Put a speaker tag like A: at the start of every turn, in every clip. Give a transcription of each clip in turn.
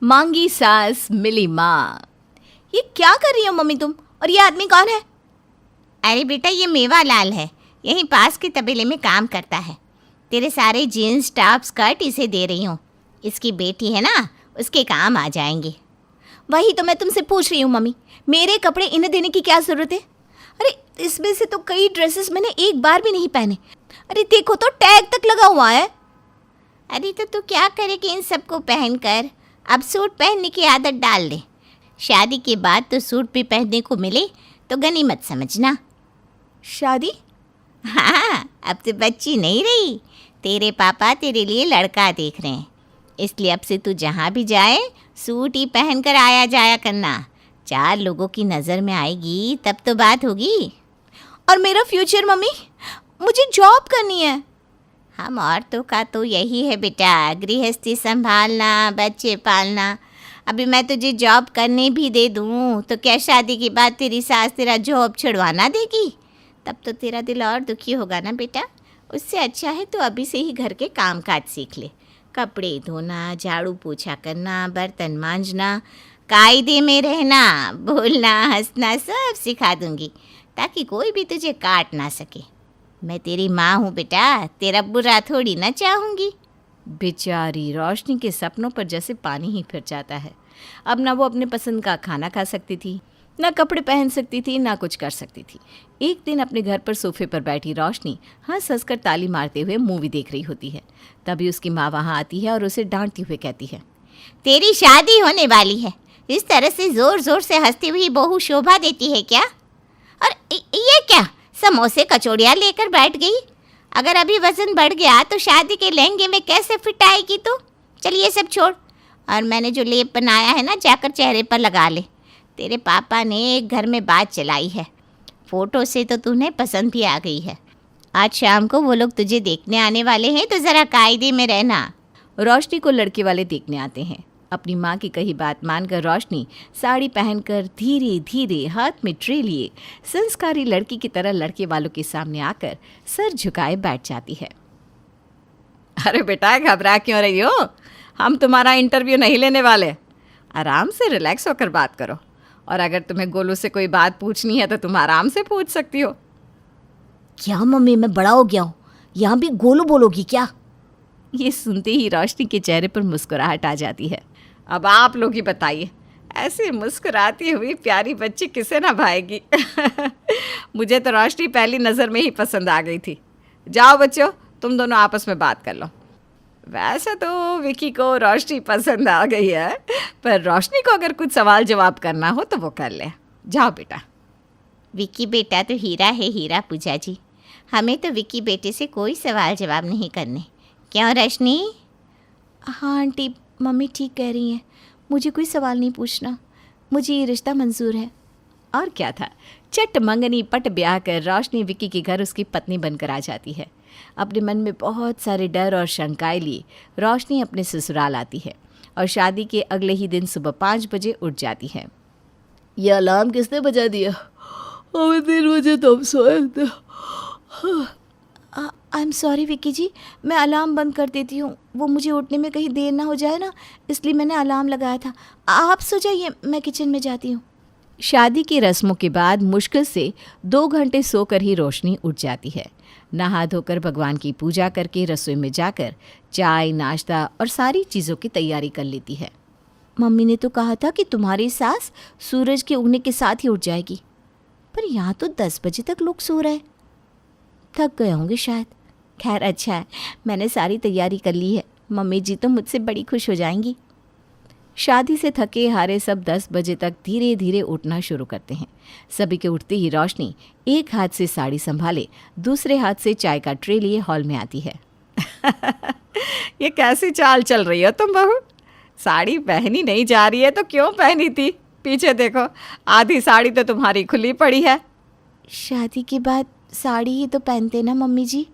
A: मांगी सास मिली माँ। ये क्या कर रही हो मम्मी तुम? और ये आदमी कौन है?
B: अरे बेटा, ये मेवा लाल है, यहीं पास के तबेले में काम करता है। तेरे सारे जीन्स टॉप स्कर्ट इसे दे रही हूँ। इसकी बेटी है ना, उसके काम आ जाएंगे।
A: वही तो मैं तुमसे पूछ रही हूँ मम्मी, मेरे कपड़े इन्हें देने की क्या ज़रूरत है? अरे इसमें से तो कई ड्रेसेस मैंने एक बार भी नहीं पहने। अरे देखो तो टैग तक लगा हुआ है।
B: अरे तो तू क्या करेगी इन सबको पहनकर? अब सूट पहनने की आदत डाल दे। शादी के बाद तो सूट भी पहनने को मिले तो गनीमत समझना।
A: शादी?
B: हाँ, अब तो बच्ची नहीं रही, तेरे पापा तेरे लिए लड़का देख रहे हैं। इसलिए अब से तू जहाँ भी जाए सूट ही पहन कर आया जाया करना। 4 लोगों की नज़र में आएगी तब तो बात होगी।
A: और मेरा फ्यूचर मम्मी, मुझे जॉब करनी है।
B: हम औरतों का तो यही है बेटा, गृहस्थी संभालना, बच्चे पालना। अभी मैं तुझे जॉब करने भी दे दूँ तो क्या शादी के बाद तेरी सास तेरा जॉब छुड़वाना देगी? तब तो तेरा दिल और दुखी होगा ना बेटा। उससे अच्छा है तो अभी से ही घर के काम काज सीख ले। कपड़े धोना, झाड़ू पोछा करना, बर्तन मांजना, कायदे में रहना, बोलना, हंसना सब सिखा दूंगी ताकि कोई भी तुझे काट ना सके। मैं तेरी माँ हूँ बेटा, तेरा बुरा थोड़ी ना चाहूँगी।
A: बेचारी रोशनी के सपनों पर जैसे पानी ही फिर जाता है। अब ना वो अपने पसंद का खाना खा सकती थी, ना कपड़े पहन सकती थी, ना कुछ कर सकती थी। एक दिन अपने घर पर सोफे पर बैठी रोशनी हंस हंस कर ताली मारते हुए मूवी देख रही होती है। तभी उसकी माँ वहाँ आती है और उसे डांटती हुए कहती है,
B: तेरी शादी होने वाली है, इस तरह से ज़ोर ज़ोर से हंसती हुई बहू शोभा देती है क्या? और ये क्या, समोसे कचौड़ियाँ लेकर बैठ गई? अगर अभी वज़न बढ़ गया तो शादी के लहंगे में कैसे फिट आएगी तू? चलिए सब छोड़, और मैंने जो लेप बनाया है ना, जाकर चेहरे पर लगा ले। तेरे पापा ने एक घर में बात चलाई है, फ़ोटो से तो तुम्हें पसंद भी आ गई है। आज शाम को वो लोग तुझे देखने आने वाले हैं तो ज़रा कायदे में रहना।
A: रोशनी को लड़के वाले देखने आते हैं। अपनी माँ की कही बात मानकर रोशनी साड़ी पहनकर धीरे धीरे हाथ में ट्रे लिए संस्कारी लड़की की तरह लड़के वालों के सामने आकर सर झुकाए बैठ जाती है। अरे बेटा, घबरा क्यों रही हो? हम तुम्हारा इंटरव्यू नहीं लेने वाले। आराम से रिलैक्स होकर बात करो, और अगर तुम्हें गोलू से कोई बात पूछनी है तो तुम आराम से पूछ सकती हो।
C: क्या मम्मी, मैं बड़ा हो गया हूँ, यहाँ भी गोलू बोलोगी क्या?
A: ये सुनते ही रोशनी के चेहरे पर मुस्कुराहट आ जाती है। अब आप लोग ही बताइए, ऐसी मुस्कुराती हुई प्यारी बच्ची किसे ना भाएगी? मुझे तो रोशनी पहली नज़र में ही पसंद आ गई थी। जाओ बच्चों, तुम दोनों आपस में बात कर लो। वैसे तो विकी को रोशनी पसंद आ गई है, पर रोशनी को अगर कुछ सवाल जवाब करना हो तो वो कर ले। जाओ बेटा।
B: विकी बेटा तो हीरा है हीरा पूजा जी, हमें तो विकी बेटे से कोई सवाल जवाब नहीं करने। क्यों रोशनी?
A: हाँ आंटी, मम्मी ठीक कह रही हैं, मुझे कोई सवाल नहीं पूछना, मुझे ये रिश्ता मंजूर है। और क्या था, चट मंगनी पट ब्याह कर रोशनी विकी के घर उसकी पत्नी बनकर आ जाती है। अपने मन में बहुत सारे डर और शंकाएं लिए रोशनी अपने ससुराल आती है और शादी के अगले ही दिन सुबह 5 बजे उठ जाती है।
C: ये अलार्म किसने बजा दिया? हमें 3 बजे तो हम सोए थे।
A: आई एम सॉरी विकी जी, मैं अलार्म बंद कर देती हूँ, वो मुझे उठने में कहीं देर ना हो जाए ना, इसलिए मैंने अलार्म लगाया था। आप सो जाइए, मैं किचन में जाती हूँ। शादी की रस्मों के बाद मुश्किल से 2 घंटे सोकर ही रोशनी उठ जाती है। नहा धोकर भगवान की पूजा करके रसोई में जाकर चाय, नाश्ता और सारी चीज़ों की तैयारी कर लेती है। मम्मी ने तो कहा था कि तुम्हारी सास सूरज के उगने के साथ ही उठ जाएगी, पर यहाँ तो 10 बजे तक लोग सो रहे। थक गए होंगे शायद। खैर अच्छा है, मैंने सारी तैयारी कर ली है, मम्मी जी तो मुझसे बड़ी खुश हो जाएंगी। शादी से थके हारे सब 10 बजे तक धीरे धीरे उठना शुरू करते हैं। सभी के उठते ही रोशनी एक हाथ से साड़ी संभाले, दूसरे हाथ से चाय का ट्रे लिए हॉल में आती है। ये कैसी चाल चल रही है तुम बहू? साड़ी पहनी नहीं जा रही है तो क्यों पहनी थी? पीछे देखो, आधी साड़ी तो तुम्हारी खुली पड़ी है। शादी के बाद साड़ी ही तो पहनते ना मम्मी जी।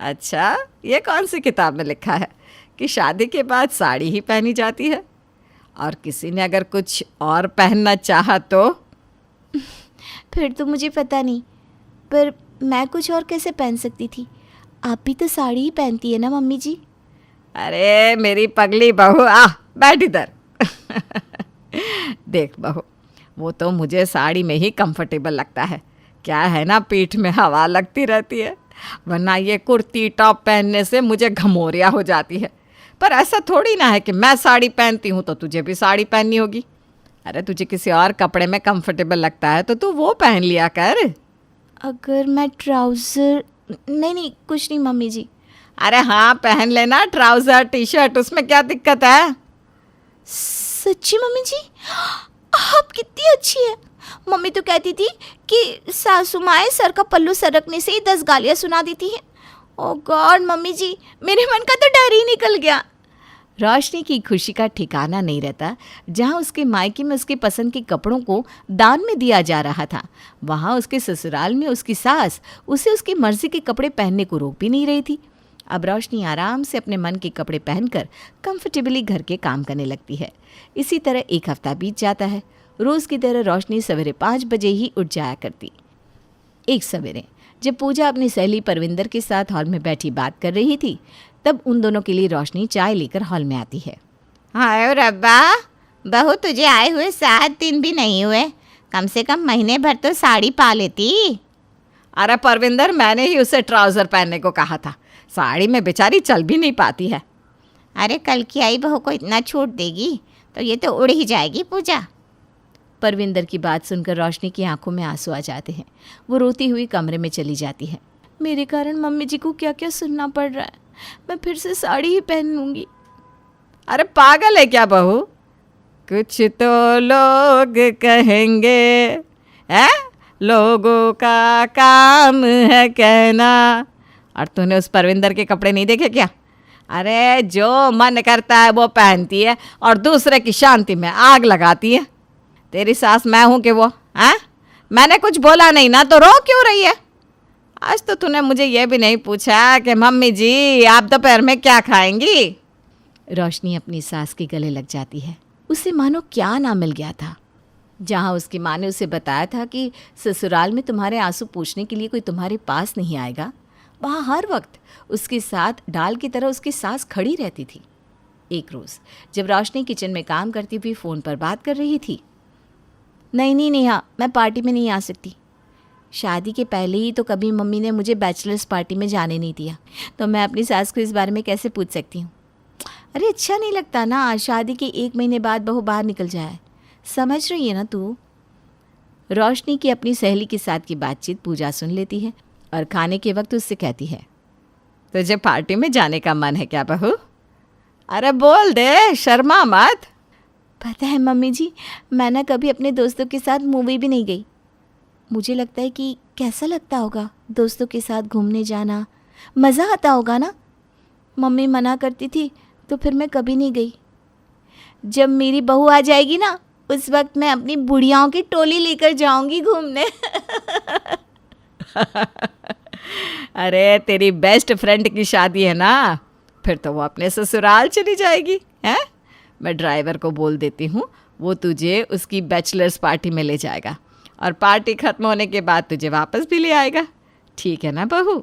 A: अच्छा, ये कौन सी किताब में लिखा है कि शादी के बाद साड़ी ही पहनी जाती है? और किसी ने अगर कुछ और पहनना चाहा तो? फिर तो मुझे पता नहीं, पर मैं कुछ और कैसे पहन सकती थी? आप भी तो साड़ी ही पहनती है ना मम्मी जी। अरे मेरी पगली बहू, आ बैठ इधर।
D: देख बहू, वो तो मुझे साड़ी में ही कंफर्टेबल लगता है। क्या है ना, पीठ में हवा लगती रहती है, वरना ये कुर्ती टॉप पहनने से मुझे घमौरिया हो जाती है। पर ऐसा थोड़ी ना है कि मैं साड़ी पहनती हूँ तो तुझे भी साड़ी पहननी होगी। अरे तुझे किसी और कपड़े में कंफर्टेबल लगता है तो तू वो पहन लिया कर।
A: अगर मैं ट्राउज़र, नहीं कुछ नहीं मम्मी जी।
D: अरे हाँ, पहन लेना ट्राउज़र टी शर्ट, उसमें क्या दिक्कत है।
A: सच्ची मम्मी जी, आप कितनी अच्छी है। मम्मी तो कहती थी कि सासू माएँ सर का पल्लू सरकने से ही 10 गालियाँ सुना देती हैं। ओह गॉड मम्मी जी, मेरे मन का तो डर ही निकल गया।
D: रोशनी की खुशी का ठिकाना नहीं रहता। जहाँ उसके मायके में उसके पसंद के कपड़ों को दान में दिया जा रहा था, वहाँ उसके ससुराल में उसकी सास उसे उसकी मर्जी के कपड़े पहनने को रोक भी नहीं रही थी। अब रोशनी आराम से अपने मन के कपड़े पहनकर कंफर्टेबली घर के काम करने लगती है। इसी तरह एक हफ्ता बीत जाता है। रोज़ की तरह रोशनी सवेरे 5 बजे ही उठ जाया करती। एक सवेरे जब पूजा अपनी सहेली परविंदर के साथ हॉल में बैठी बात कर रही थी, तब उन दोनों के लिए रोशनी चाय लेकर हॉल में आती है।
B: हाय रब्बा, बहू तुझे आए हुए 7 दिन भी नहीं हुए, कम से कम महीने भर तो साड़ी पा लेती।
D: अरे परविंदर, मैंने ही उसे ट्राउज़र पहनने को कहा था, साड़ी में बेचारी चल भी नहीं पाती है।
B: अरे कल की आई बहू को इतना छूट देगी तो ये तो उड़ ही जाएगी पूजा।
A: परविंदर की बात सुनकर रोशनी की आंखों में आंसू आ जाते हैं। वो रोती हुई कमरे में चली जाती है। मेरे कारण मम्मी जी को क्या क्या सुनना पड़ रहा है, मैं फिर से साड़ी ही पहन लूँगी।
D: अरे पागल है क्या बहू, कुछ तो लोग कहेंगे, हैं? लोगों का काम है कहना। और तूने उस परविंदर के कपड़े नहीं देखे क्या? अरे जो मन करता है वो पहनती है और दूसरे की शांति में आग लगाती है। तेरी सास मैं हूँ कि वो, हैं? मैंने कुछ बोला नहीं ना, तो रो क्यों रही है? आज तो तूने मुझे ये भी नहीं पूछा कि मम्मी जी आप दोपहर में क्या खाएंगी।
A: रोशनी अपनी सास के गले लग जाती है। उसे मानो क्या ना मिल गया था। जहाँ उसकी माँ ने उसे बताया था कि ससुराल में तुम्हारे आंसू पूछने के लिए कोई तुम्हारे पास नहीं आएगा, वहाँ हर वक्त उसके साथ डाल की तरह उसकी सास खड़ी रहती थी। एक रोज़ जब रोशनी किचन में काम करती हुई फ़ोन पर बात कर रही थी, नहीं नेहा, मैं पार्टी में नहीं आ सकती। शादी के पहले ही तो कभी मम्मी ने मुझे बैचलर्स पार्टी में जाने नहीं दिया, तो मैं अपनी सास को इस बारे में कैसे पूछ सकती हूँ। अरे अच्छा नहीं लगता ना, शादी के 1 महीने बाद बहू बाहर निकल जाए, समझ रही है ना तू। रोशनी की अपनी सहेली के साथ की बातचीत पूजा सुन लेती है और खाने के वक्त उससे कहती है,
D: तुझे पार्टी में जाने का मन है क्या बहू? अरे बोल दे, शर्मा मत।
A: पता है मम्मी जी, मैं ना कभी अपने दोस्तों के साथ मूवी भी नहीं गई। मुझे लगता है कि कैसा लगता होगा दोस्तों के साथ घूमने जाना, मज़ा आता होगा ना। मम्मी मना करती थी तो फिर मैं कभी नहीं गई। जब मेरी बहू आ जाएगी ना, उस वक्त मैं अपनी बुढ़ियाओं की टोली लेकर जाऊंगी घूमने।
D: अरे तेरी बेस्ट फ्रेंड की शादी है ना, फिर तो वो अपने ससुराल चली जाएगी, हैं? मैं ड्राइवर को बोल देती हूँ, वो तुझे उसकी बैचलर्स पार्टी में ले जाएगा और पार्टी ख़त्म होने के बाद तुझे वापस भी ले आएगा। ठीक है ना बहू?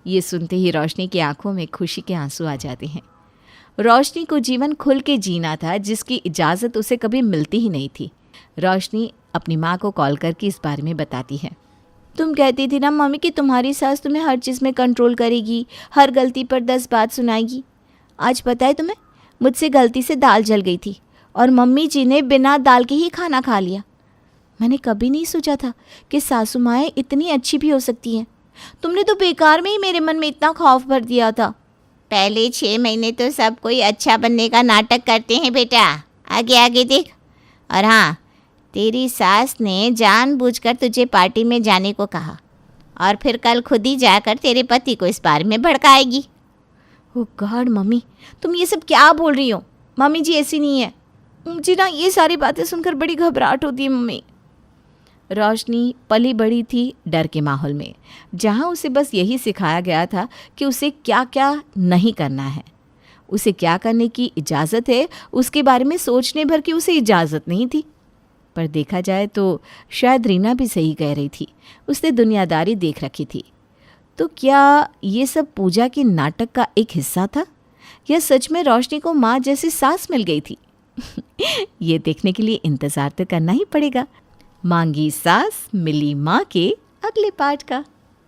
A: ये सुनते ही रोशनी की आंखों में खुशी के आंसू आ जाते हैं। रोशनी को जीवन खुल के जीना था, जिसकी इजाज़त उसे कभी मिलती ही नहीं थी। रोशनी अपनी माँ को कॉल करके इस बारे में बताती है। तुम कहती थी ना मम्मी कि तुम्हारी सास तुम्हें हर चीज़ में कंट्रोल करेगी, हर गलती पर 10 बात सुनाएगी। आज पता है तुम्हें, मुझसे गलती से दाल जल गई थी और मम्मी जी ने बिना दाल के ही खाना खा लिया। मैंने कभी नहीं सोचा था कि सासू माएँ इतनी अच्छी भी हो सकती हैं। तुमने तो बेकार में ही मेरे मन में इतना खौफ भर दिया था।
B: पहले 6 महीने तो सब कोई अच्छा बनने का नाटक करते हैं बेटा, आगे आगे देख। और हाँ, तेरी सास ने जानबूझकर तुझे पार्टी में जाने को कहा और फिर कल खुद ही जाकर तेरे पति को इस बारे में भड़काएगी।
A: ओह गॉड मम्मी, तुम ये सब क्या बोल रही हो? मम्मी जी ऐसी नहीं है। मुझे ना ये सारी बातें सुनकर बड़ी घबराहट होती है मम्मी। रोशनी पली बड़ी थी डर के माहौल में, जहाँ उसे बस यही सिखाया गया था कि उसे क्या क्या नहीं करना है, उसे क्या करने की इजाज़त है, उसके बारे में सोचने भर की उसे इजाज़त नहीं थी। पर देखा जाए तो शायद रीना भी सही कह रही थी, उसने दुनियादारी देख रखी थी। तो क्या ये सब पूजा के नाटक का एक हिस्सा था, या सच में रोशनी को माँ जैसी सास मिल गई थी?
D: ये देखने के लिए इंतज़ार तो करना ही पड़ेगा। मांगी सास मिली माँ के अगले पार्ट का।